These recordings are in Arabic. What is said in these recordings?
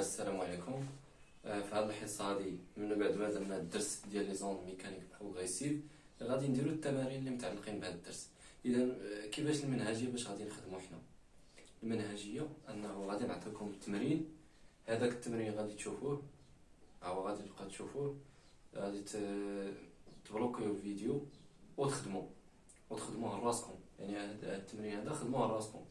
السلام عليكم. في هذه الحصه هذه من بعد ما درنا الدرس ديال لي زوند ميكانيك بروغريسيف غادي نديرو التمارين اللي متعلقين بهذا الدرس. اذا كيفاش المنهجيه باش غادي نخدمو حنا؟ المنهجيه انه غادي نعطيكم التمرين، هذاك التمرين غادي تشوفوه او غادي تبقى تشوفوه، غادي تبلوكيو الفيديو وتخدموه لراسكم. يعني هذا التمرين هذا خدموه لراسكم،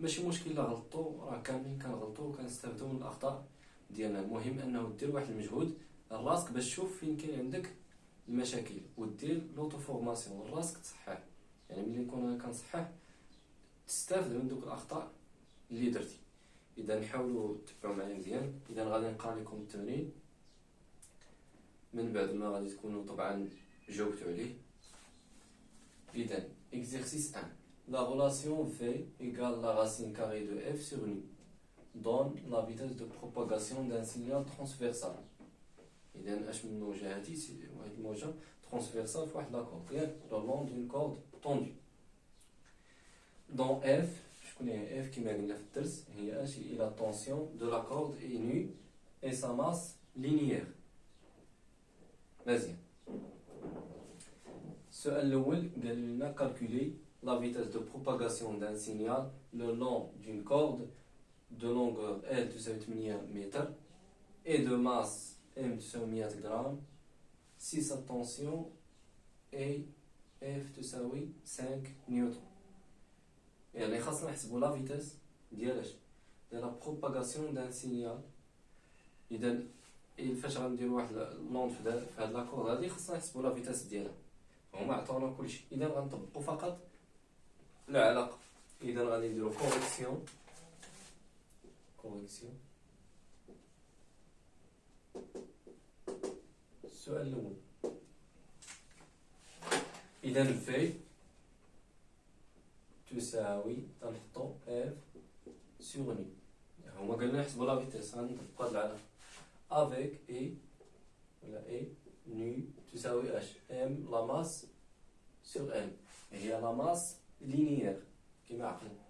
ماشي مشكل لا غلطوا، راه كاملين كنغلطوا وكنستافدوا من الاخطاء ديالنا. المهم انه دير واحد المجهود لراسك باش تشوف فين كاين عندك المشاكل ودير لوطو فورماسيون لراسك تصحح. يعني ملي نكون كنصحح تستافد من دوك الاخطاء اللي درتي. اذا نحاولوا تبعوا معايا مزيان. اذا غادي نقرا لكم التمرين من بعد ما غادي تكونوا طبعا جاوبتوا عليه. اذا exercice 1. La relation V égale la racine carrée de f sur nu donne la vitesse de propagation d'un signal transversal. إذا أش من الموجة هادي؟ واحد الموجة transversale في واحد لاكورد ياك le long d'une corde tendue. Dans F، شكون هي F كيما قلنا في الدرس؟ هي اش؟ هي la tension de la corde est nue et sa masse linéaire. مزيان. السؤال الأول قال لنا calculer la vitesse de propagation d'un signal le long d'une corde de longueur L تساوي 8 متر et de masse M تساوي 100 غرام si sa tension est F تساوي 5 نيوتن. يعني خاصنا نحسبوا لا فيتاس ديال اش؟ ديال لا بروباغاسيون دان سينيال. اذا فاش غنديروا واحد لوند في هاد لاكورد هادي خاصنا نحسبوا لا فيتاس ديالها. هما عطاونا كلشي، اذا غنطبقوا فقط العلاقه. اذا غادي نديرو كوريكسيون السؤال الاول. اذا في تساوي تنحطو اف سور ني، هما قالنا نحسبو لا فيتاس، غنطبقو هاد العلاقه افيك اي ولا اي ني تساوي اش ام لا ماس سور ام، هي لا ماس لينيير كيما عقلنا.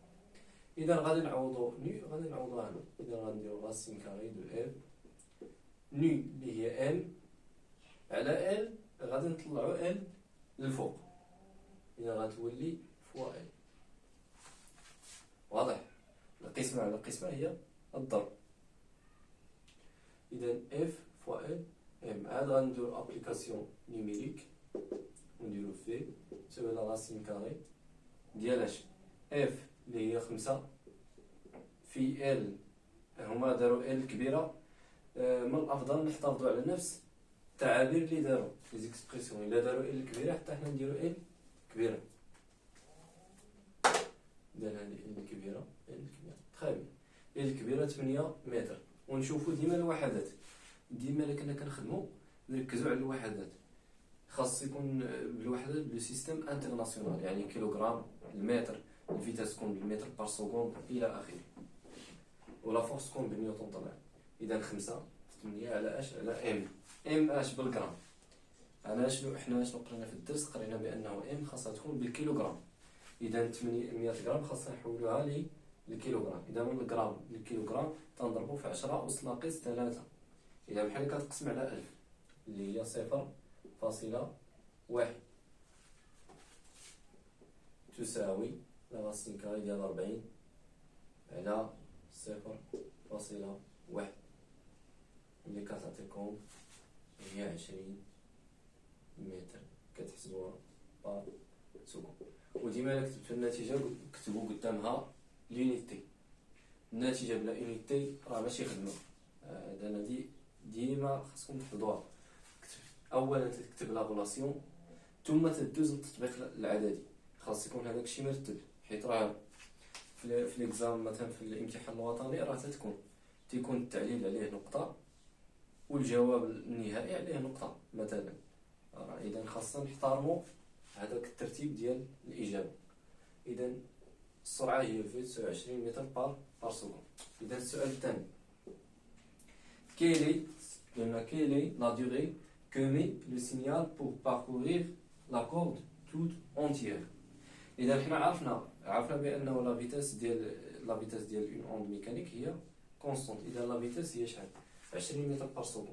اذا غادي نعوضو ني، غادي نعوضو هنا. اذا غنديرو راسين كاري دو اف ني اللي هي ام على ال، غادي نطلعو ال للفوق، اذا غتولي فوا ال. واضح؟ القسمه على القسمه هي الضرب. اذا اف فوا ال ام. عاد غنديرو ابليكاسيون نيميريك ونديرو في تساوي لا راسين كاري ديال اش؟ اف اللي هي 5 في ال، هما داروا ال كبيره. من الافضل نحتفظوا على نفس التعابير اللي داروا لي زيكسبرسيون. الا داروا ال كبيره حتى حنا نديروا ال كبيره. اذا هذه ال كبيره تخيل ال كبيره 8 متر. ونشوفوا ديما الوحدات، ديما الا كنا كنخدموا نركزوا على الوحدات. خاص يكون بالوحدات بلو سيستيم انترناسيونال، يعني كيلوغرام، المتر، الفيتاس تكون بالمتر بار سكوند الى اخره، ولا فورس تكون بالنيوتن طبعا. اذا 5 في 8 على اش؟ على ام. ام اش؟ بالغرام. انا حنا شنو قرينا في الدرس؟ قرينا بانه ام خاصها تكون بالكيلوغرام. اذا 800 غرام خاصنا نحولوها للكيلوغرام. اذا من الغرام للكيلوغرام تنضربو في 10 أس ناقص 3. اذا بحال كتقسم على 1000 اللي هي 0.1 تساوي لا راسين كاري ديال 40 على 0.1 اللي كتعطيكم هي 20 متر. كتحسبوها بار سكون. وديما الا كتبتو النتيجه كتبوا قدامها لونيتي. النتيجه بلا اونيتي راه ماشي خدمه. هذه ديما خاصكم تحفظوها. اولا تكتب لا ريلاسيون ثم تدوز للتطبيق العددي. خاص يكون هذاك الشيء مرتب، حيت راه في ليكزام مثلا في الامتحان الوطني راه تيكون التعليل عليه نقطه والجواب النهائي عليه نقطه مثلا. اذا خاصنا نحترموا هذاك الترتيب ديال الاجابه. اذا السرعه هي في 29 متر بار سكوند. اذا السؤال الثاني quelle est la durée que met le signal pour parcourir la corde toute entière. اذا حنا عرفنا بانه لا فيتاس ديال اون اوند ميكانيك هي كونستونت. اذا لا فيتاس هي شحال؟ 20 متر بار سكوند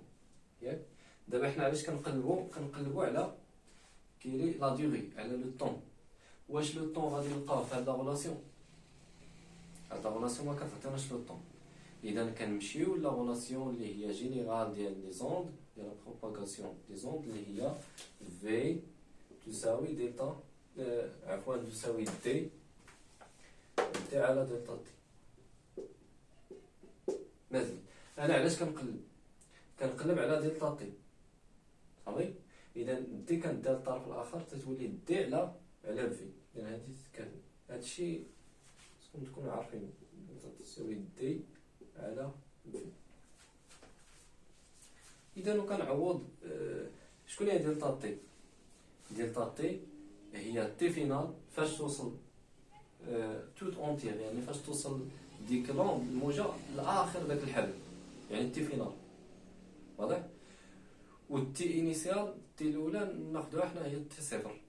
ياك. دابا حنا علاش كنقلبوا على كيلي لا ديغي، على لو طون. واش لو طون غادي نلقاوه في هاد لا غولاسيون؟ هاد لا غولاسيون ما كتعطيناش لو طون. اذا كنمشيو لا غولاسيون اللي هي جينيرال ديال لي زوند، ديال لا بروباغاسيون دي زوند، اللي هي في تساوي دلتا عفوا تساوي دي على دلتا تي. مزيان، انا علاش كنقلب على دلتا تي صافي. اذا دي كندير الطرف الاخر تتولي دي على في. اذا هادشي خصكم تكونوا عارفين، تساوي دي على في. اذا وكنعوض شكون هي دلتا تي؟ دلتا تي هي تي فينال فاش توصل توت اونتيغ، يعني فاش توصل ديك لوند الموجه لاخر داك الحبل، يعني تي فينال واضح. والتي انيسيال، التي الاولى ناخذوها حنا هي تي صفر،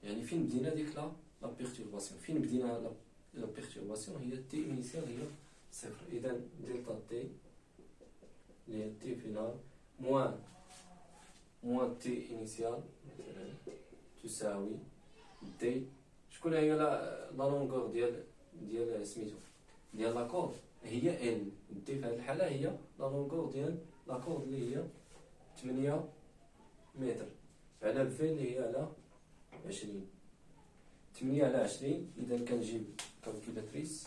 يعني فين بدينا ديك لا بيرتورباسيون، فين بدينا لا بيرتورباسيون هي تي انيسيال هي صفر. اذا دلتا تي اللي هي تي فينال موان تي انيسيال مثلا تساوي دي. شكون هي لا لونغور ديال سميتو ديال لاكورد؟ هي ال. دي في هذه الحاله هي لا لونغور ديال لاكورد اللي هي 8 متر على في اللي هي على 20. 8 على 20. اذا كنجيب كالكيلاتريس،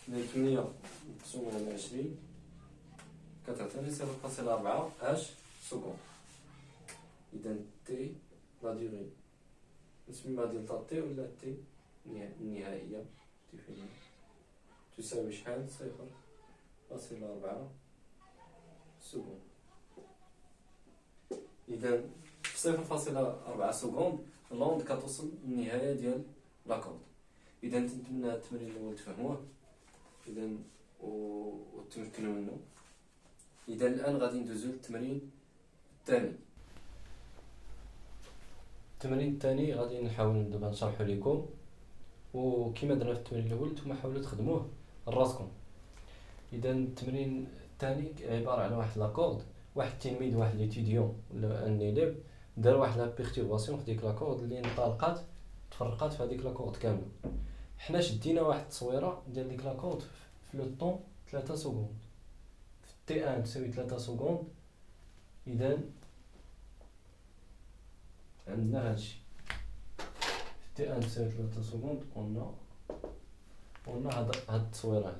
اللي 8 مقسوم على 20 كتعطيني 0.4 اش سكوند. اذا تي لا ديغي نسميها دلتا تي ولا تي النهائيه تي فينال تساوي شحال؟ 0.4 سكوند. اذا في 0.4 سكوند لوند كتوصل للنهايه ديال لاكورد. اذا نتمنى هاد التمرين الاول تفهموه اذا وتمكنوا منه. اذا الان غادي ندوزو للتمرين الثاني. التمرين الثاني غادي نحاول دابا نشرحو لكم، وكما درنا في التمرين الاول نتوما حاولوا تخدموه لراسكم. اذا التمرين الثاني عباره على واحد لاكورد، واحد التلميذ، واحد ليتيديون ولا ان ايليف دار واحد لا بيرتورباسيون في ديك لاكورد اللي انطلقت تفرقات في هذيك لاكورد كامله. حنا شدينا واحد التصويره ديال ديك لاكورد في لو طون 3 سكوند، في تي 1 تساوي 3 سكوند. اذا عندنا هادشي في تي 1 تساوي 3 سكوند، قلنا هاد التصويره هادي.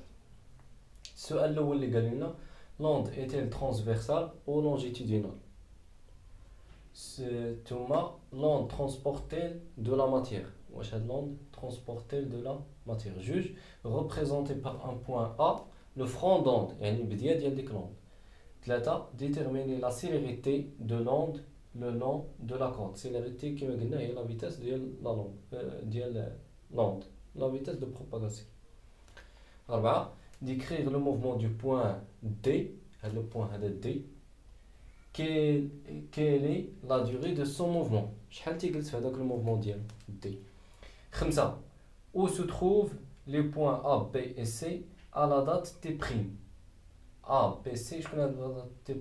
السؤال الاول اللي قال لنا لوند ايتيل ترانسفيرسال او لونجيتودينال، ثم لوند ترانسبورتيل دو لا ماتير. واش هاد لوند ترانسبورتيل دو لا ماتير؟ جوج ريبريزونتي بار ان بوين ا لو فرون دوند، يعني البدايه ديال ديك لوند. 3 ديتيرميني لا سيليريتي دو لوند لو لون دو لا كورد. سيليريتي كما قلنا هي لا فيتاس ديال لا لوند ديال لوند، لا فيتاس دو بروباغاسيون. 4 décrire le mouvement du point D, le point D, quelle est la durée de son mouvement. شحال تيجلس في هذاك الموفمون ديال D. 5 où se trouvent les points A, B et C à la date T'. A, B, C شكون هاد la date T'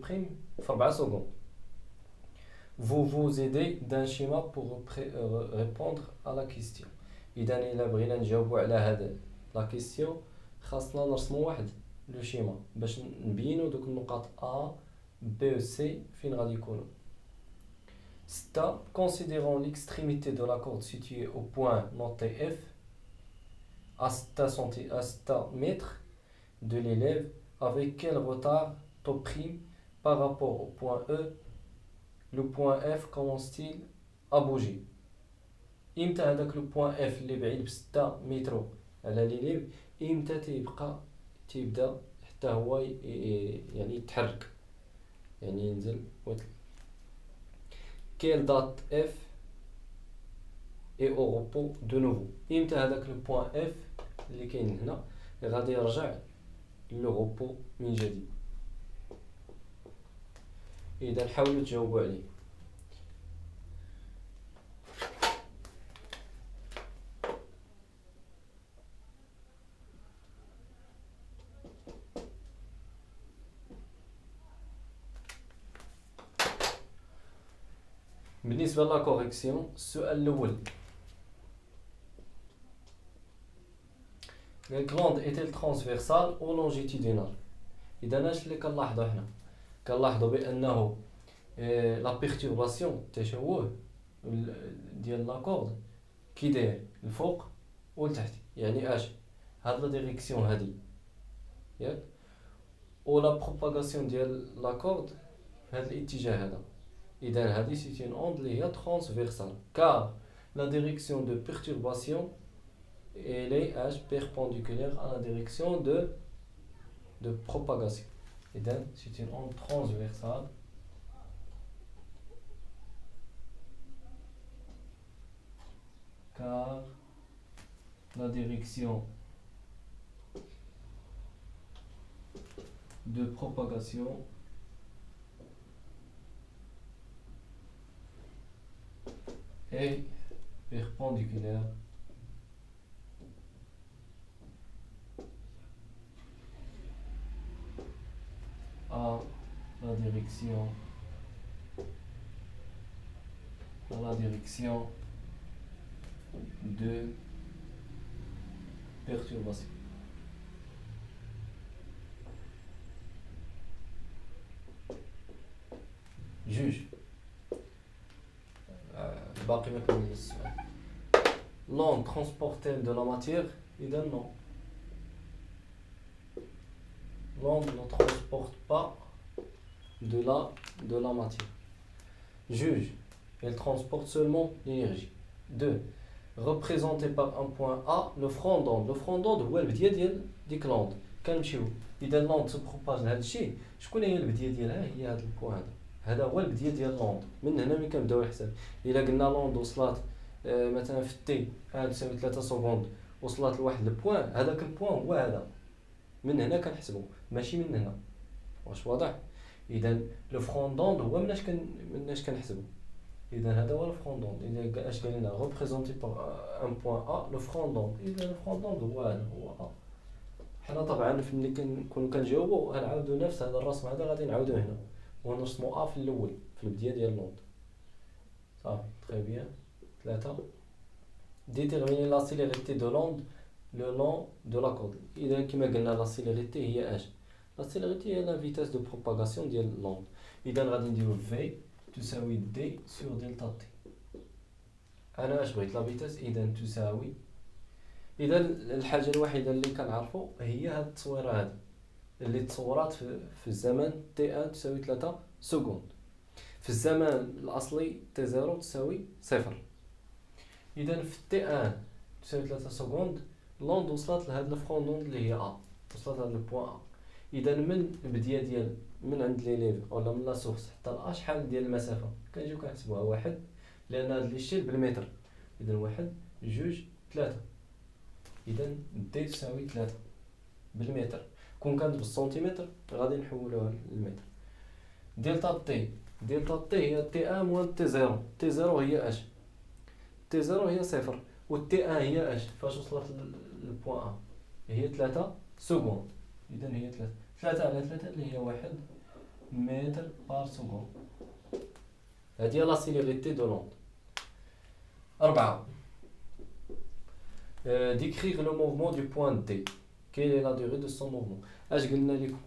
في 4 سكوند. Vous vous aidez d'un schéma pour répondre à la question. إذا إلا بغينا نجاوبوا على هاد لا كيستيون خاصنا نرسموا واحد لو شيما باش نبينوا دوك النقاط A, B و C فين غادي يكونوا. 6 considérons l'extrémité de la corde située au point noté F à 6 mètres de l'élève avec quel retard τ' par rapport au point E. Le point F commence-t-il à bouger. امتى هذاك لو بوين اف اللي بعيد ب6 متر على ليليف امتى تيبدا حتى هو يعني يتحرك، يعني ينزل ويطلع. كيل دات اف اي او روبو دو نوفو، امتى هذاك لو بوين اف اللي كاين هنا غادي يرجع لو روبو من جديد. اذا حاولوا تجاوبوا عليه. بالنسبة لا كوريكسيون السؤال الأول الكلوند ايتيل ترانسفيرسال او لونجيتودينال. إذا اش اللي كنلاحظو حنا؟ كنلاحظو بأنه لا بيرتورباسيون التشوه ديال لاكورد كي داير الفوق والتحت، يعني اش هاد لا ديريكسيون هادي ياك، و لا بروباغاسيون ديال لاكورد في هاد الاتجاه هذا. إذا هادي سي اون اوند اللي هي ترانسفيرسال كار لا ديريكسيون دو بيرتورباسيون elle est H perpendiculaire à la direction de propagation. Et donc, c'est une onde transversale car la direction de propagation est perpendiculaire à la direction de perturbation. Juge. باقي ما كملنا السؤال. L'onde transporte-t-elle de la matière? إذا non. L'onde ne transporte pas de la matière. Juge. Elle transporte seulement l'énergie. 2. Représenté par un point A, le front d'onde. Le front d'onde هو البداية ديال ديك لوند. كنمشيو إذا لوند تبروباج لهذا الشيء، شكون هي البداية ديالها؟ هي هذا البوان هذا. هذا هو البداية ديال لوند. من هنا ملي كنبداو الحساب، إلا قلنا لوند وصلات مثلا في تي تساوي 3 سكوند وصلات لواحد البوان، هذاك البوان هو هذا. من هنا كنحسبو ماشي من هنا. واش واضح؟ إذا لو فرون دوند هو مناش كنحسبو. إذا هذا هو الفرون دوند. إذا اش قال لنا ريبريزونتي باغ ان بوان ا لو فرون دوند، إذا الفرون دوند هو هذا هو ا. حنا طبعا ملي كنكونو كنجاوبو غنعاودو نفس هذا الرسم هذا غادي نعاودو هنا ونرسمو ا في الاول في البداية ديال لوند. صافي تري بيان. 3. déterminer la célérité de l'onde le long de la corde. إذا كما قلنا لا célérité هي اش؟ لا célérité هي la vitesse de propagation ديال l'onde. إذا غادي نديرو v تساوي d sur delta t. أنا اش بغيت لا فيتاس؟ إذا تساوي، إذا الحاجة الوحيدة اللي كنعرفو هي هاد التصويرة هادي اللي تصورات في الزمن t1 تساوي 3 سكوند، في الزمن الأصلي t0 تساوي 0. إذا في t1 تساوي 3 سكوند لوند وصلت لهاد الفرون دوند اللي هي ا، وصلت لهاد البوان ا. إذا من البداية ديال من عند ليليف ولا من لا سورس حتى لا شحال ديال المسافة كنجيو كنحسبوها واحد، لأن هاد ليشيل بالمتر. إذا 1 2 3. إذا دي تساوي 3 بالمتر. كون كانت بالسنتيمتر غادي نحولوها للمتر. دلتا تي هي تي ان موان تي زيرو. تي زيرو هي اش؟ تي زيرو هي 0 و تي ان هي اش؟ فاش وصلت للبوان ا هي 3 سكوند. إذا هي 3 على 3 اللي هي 1 متر بار سكوند. هذه هي لا سيليريتي دو لوند. 4. décrire le mouvement du point D. Quelle est la durée de son mouvement? اش قلنا لكم؟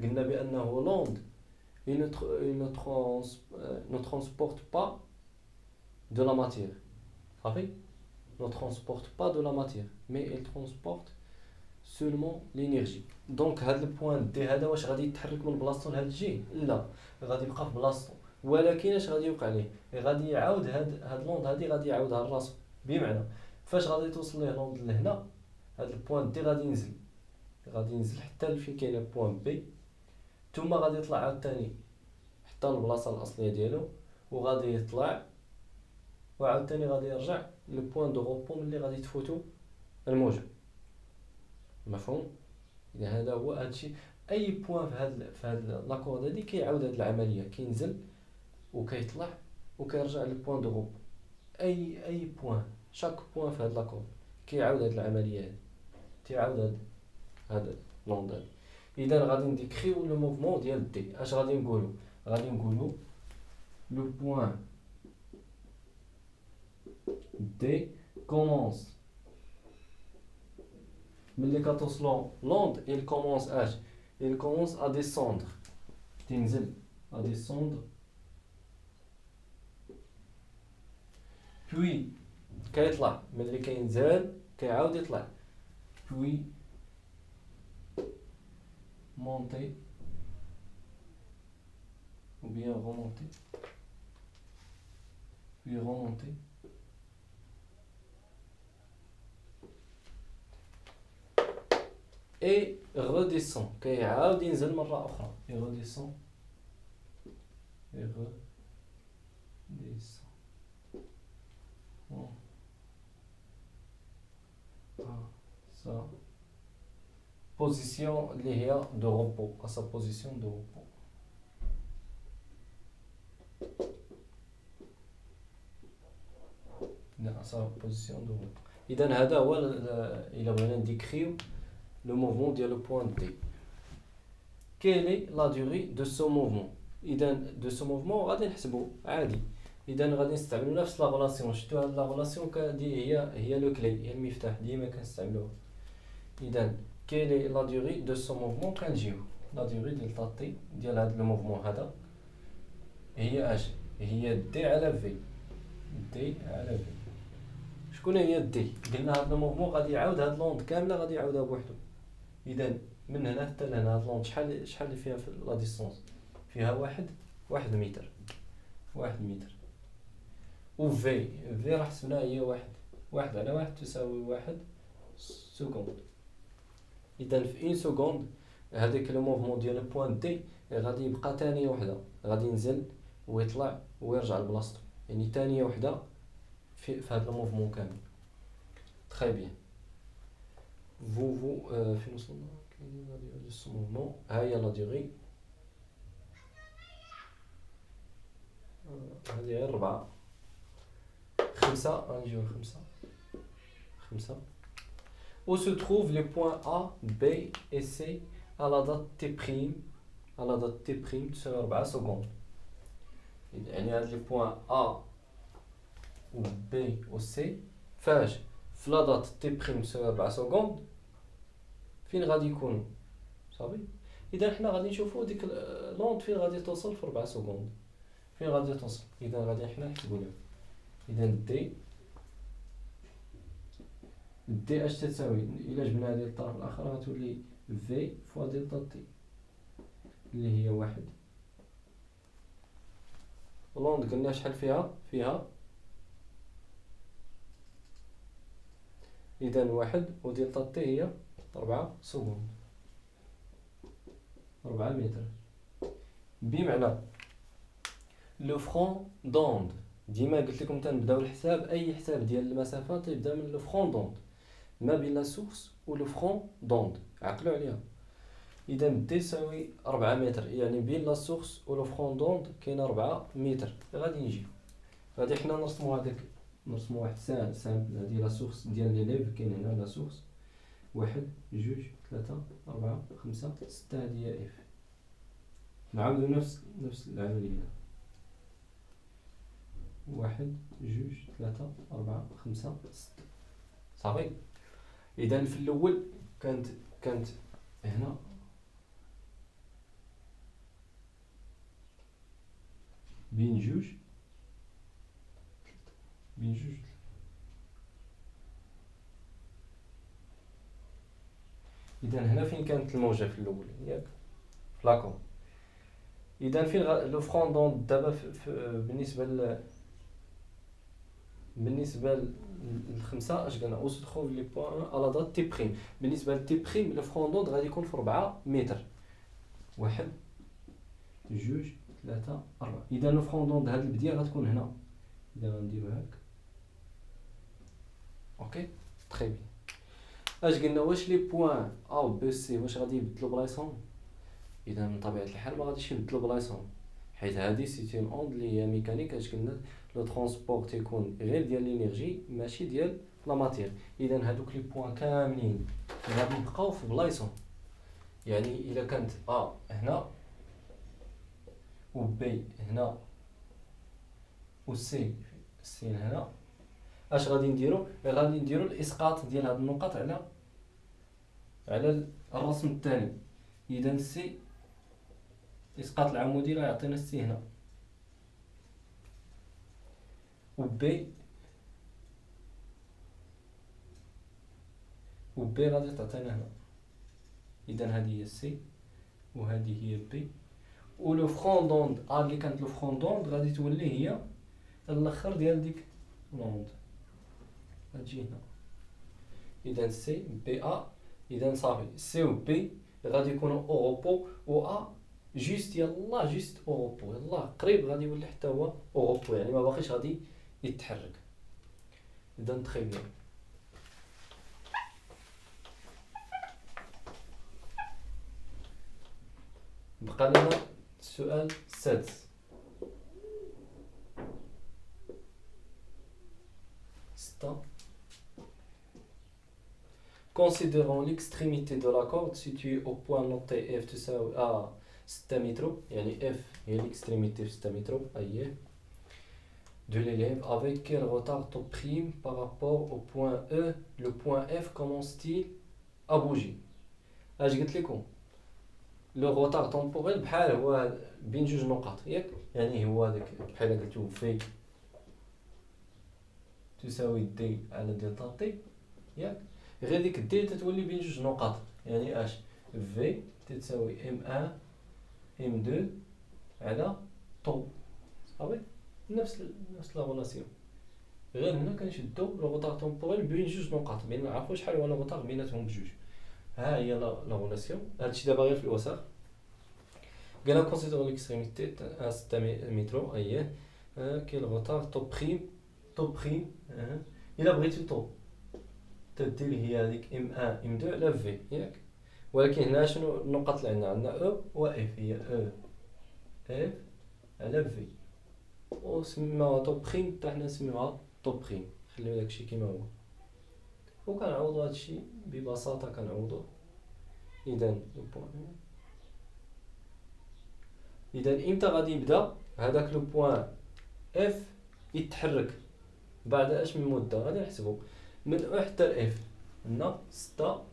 قلنا بأنه لوند ne transporte pas de la matière. صافي؟ ne transporte pas de la matière mais il transporte seulement l'énergie. دونك هاد البوان دي هذا واش غادي يتحرك من بلاصتو لهاد الجهه؟ لا، غادي يبقى في بلاصتو. ولكن اش غادي يوقع ليه؟ غادي يعاود هاد لوند هادي غادي يعاودها لراسو. بمعنى فاش غادي توصل ليه لوند لهنا، هاد البوان دي غادي ينزل حتى لفين كاين بوان بي، ثم غادي يطلع عاوتاني حتى للبلاصه الاصليه ديالو، وغادي يطلع وعاوتاني غادي يرجع للبوان دو غوبو ملي غادي تفوتو الموجه. مفهوم؟ اذا هذا هو هادشي. اي بوان في هاد لاكورد هادي كيعاود هاد العمليه، كينزل وكيطلع وكيرجع للبوان دو غوب. اي بوان، شاك بوان في هاد لاكورد كيعاود هاد العمليه هادي، تيعاود هاد لوند هادي. اذا غادي نديكريو لو موفمون ديال دي. اش غادي نقولو؟ غادي نقولو لو بوان D commence. ملي كتوصلو l'onde, il commence il commence à descendre. تنزل à descendre. Puis كيطلع ملي كينزل كيعاود يطلع. Puis monter ou bien remonter. Puis remonter. Et redescend. كيعاود ينزل مرة أخرى. Et redescend. Et redescend. Bon. Ça. Position اللي هي de repos. À sa position de repos. À sa position de repos. إذا هذا هو إلا بغينا نديكريو le mouvement ديال le point D. Quelle est la durée de ce mouvement? إذا de ce mouvement غادي نحسبو عادي. إذا غادي نستعملو نفس لا غولاسيون. شفتو هاد لا غولاسيون هي لو كلي، هي المفتاح ديما كنستعملوها. إذا quelle est la durée de ce mouvement؟ كنجيو لا durée ديال طا تي ديال هاد لو موفمون هذا هي هي دي على في. دي على في. شكون هي دي؟ قلنا هاد لو موفمون غادي يعاود هاد لوند كامله غادي يعاودها بوحدو. إذا من هنا حتى لهنا هاد لوند شحال اللي فيها في لا ديستونس؟ فيها واحد متر. 1 متر. و في راه حسبناها هي واحد على واحد تساوي 1 سكوند. إذا في 1 سكوند هذاك لو موفمون ديال البوان دي غادي يبقى ثانية وحدة، غادي ينزل ويطلع ويرجع لبلاصتو، يعني ثانية وحدة في هذا الموفمون كامل. تري بيان. فين وصلنا؟ كاين لا ديغي دو سو موفمون. ها هي لا ديغي. هذه غير 4 5. غنجيو ل 5. Où se trouvent les points A, B et C à la date T', à la date T' تساوي 4 سكوند. يعني هاد لي بوين A و B و C فاش في لا دات T' تساوي 4 سكوند فين غادي يكونوا؟ صافي. إذا حنا غادي نشوفو ديك لوند فين غادي توصل في 4 سكوند، فين غادي توصل. إذا غادي حنا نحسبو لها. إذا دي اش تساوي إلا جبناها ديال الطرف الآخر غتولي في فوا دلتا تي اللي هي 1. لوند قلنا شحال فيها إذا 1 و دلتا تي هي 4 سكوند، 4 متر. بمعنى لو فرون دوند، ديما قلت لكم تنبداو الحساب، أي حساب ديال المسافة تيبدا من لو فرون دوند ما بين لا سورس و لو فرون دوند، عقلوا عليها. إذا دي تساوي 4 متر، يعني بين لا سورس و لو فرون دوند كاين 4 متر. غادي نجيو غادي حنا نرسمو هذاك، نرسمو واحد سامبل. هادي لا سورس ديال ليليف، كاين هنا لا سورس 1 2 3 4 5 6. هادي هي اف. نعاودو نفس العملية. 1 2 3 4 5 6. صافي. إذا في الأول كانت هنا بين جوج. إذا هنا فين كانت الموجة في الأول؟ ياك في لاكون. إذا فين لو فرون دوند دابا بالنسبة للخمسة اش قلنا؟ أو تدخل لي بوان على دات تي بريم. بالنسبة لتي بريم لو فرون دوند غادي يكون في 4 متر. 1 2 3 4. إذا لو فرون دوند هاد البدية غتكون هنا. إذا غنديرو هاك. اوكي تري بيان. اش قلنا؟ واش لي بوان A و B و C واش غادي يبدلو بلايصهم؟ إذا من طبيعة الحال ما غاديش يبدلو بلايصهم، حيت هادي سيتي اون اوند اللي هي ميكانيك. اش قلنا؟ لو ترونسبور تيكون غير ديال لينيرجي ماشي ديال لا ماتير. اذا هادوك لي بوين كاملين غادي يبقاو في بلايصهم. يعني الا كانت A هنا و B هنا و C هنا، اش غادي نديرو؟ غادي نديرو الاسقاط ديال هاد النقط على الرسم الثاني. اذا سي الاسقاط العمودي راه يعطينا سي هنا، وبي غادي تعطينا هنا. اذا هذه هي سي وهذه هي بي، ولو فروندوند اللي كانت لو فروندوند غادي تولي هي الاخر ديال ديك لوند، غتجي هنا. اذا سي بي ا، اذا صافي سي و بي غادي يكونوا اوروبو، و ا جوست يلا جوست اوروبو، يلا قريب غادي يولي حتى هو اوروبو، يعني ما باقيش غادي يتحرك. اذا تري بيان. بقى لنا السؤال السادس. Considérons l'extrémité de la corde située au point noté F تساوي à 6 متر، يعني F هي l'extrémité في 6 متر أيه de l'élève, avec quel retard top prime par rapport au point E. Le point F commence-t-il à bouger؟ اش قلت لكم لو روتار تومبوريل بحال هو بين جوج نقط ياك، يعني هو هذاك بحال قلتو في تساوي دي على دلتا تي ياك، غير ديك دي تتولي بين جوج نقط، يعني اش في تساوي ام ان ام دو على طو، صافي نفس لا غولاسيون، غير هنا كنشدو لو روتار تومبوريل بين جوج نقط، بين نعرفو شحال هو لو روتار بيناتهم بجوج. ها هي لا غولاسيون، هادشي دابا غير في الوسط. قالنا كونسيديرو ليكستريميتي 6 متر اييه، كاين روتار طو بريم الا بغيتي طو تدير هي هذيك ام 1 ام 2 على في ياك، ولكن هنا شنو النقط اللي عندنا او و اف، هي او اف على في، وسميوها طو بريم حتى حنا نسميوها طو بريم، خليو داكشي كيما هو وكنعوضو هادشي ببساطه كنعوضو. اذا امتى غادي يبدا هذاك لو بوين اف يتحرك؟ بعد اش من مده؟ غادي نحسبو من او حتى الاف هنا 6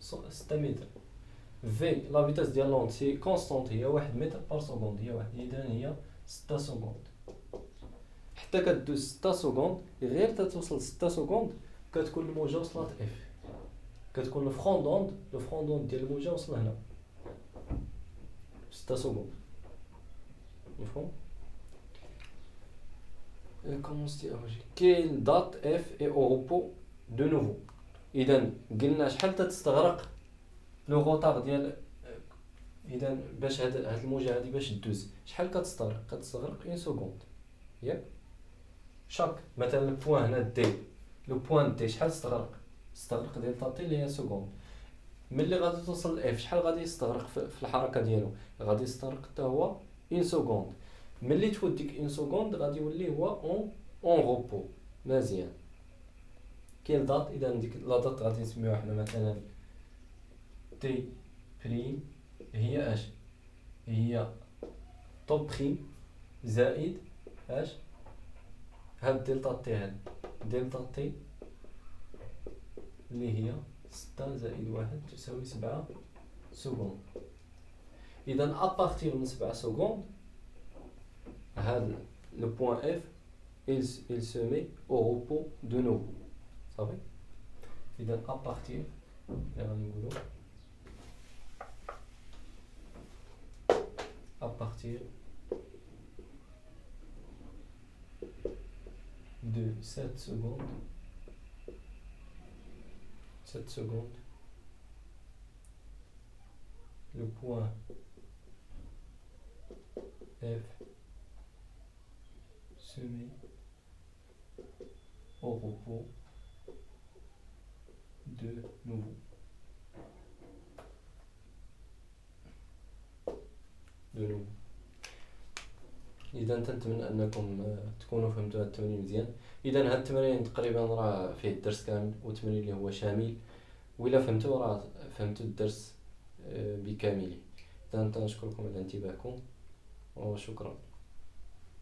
متر، في لا فيتاس ديال لوند سي كونستانت هي 1 متر بار سكوند، هي واحد، اذا هي 6 سكوند. حتى كدوز 6 سكوند، غير تتوصل 6 سكوند كتكون الموجه وصلت اف، كتكون لو فروندوند ديال الموجه وصل هنا 6 سكوند، مفهوم؟ كاين دات اف اي اوروبو دو نوفو. اذا قلنا شحال تستغرق لو غوطار ديال، اذا باش هاد الموجه هادي باش دوز شحال كتستغرق؟ كتستغرق 1 سكوند ياك. شاك مثلا البوان هنا دي، لو بوان دي شحال استغرق دلتا تي اللي هي سكوند. ملي غادي توصل لاف شحال غادي يستغرق في الحركه ديالو؟ غادي يستغرق حتى هو 1 سكوند. ملي تفوت ديك 1 سكوند غادي يولي هو اون روبو مزيان. كاين دات، اذا ديك لا دات غادي نسميوها حنا مثلا تي بريم، هي اش هي طو بريم زائد اش هاد دلتا تي، هاد دلتا تي اللي هي 6 زائد 1 تساوي 7 سكوند. اذا ابارتيغ من 7 سكوند هاد لو بوين اف il se met au repos de nouveau، صافي. اذا ابارتيغ غادي نقولو ابارتيغ de 7 secondes, le point F se met au repos de nouveau. اذا نتمنى انكم تكونوا فهمتوا هذا التمرين مزيان. اذا هذا التمرين تقريبا راه فيه الدرس كامل، والتمرين اللي هو شامل، وإلا فهمتوا راه فهمتوا الدرس بكامله. اذا نشكركم على انتباهكم وشكرا.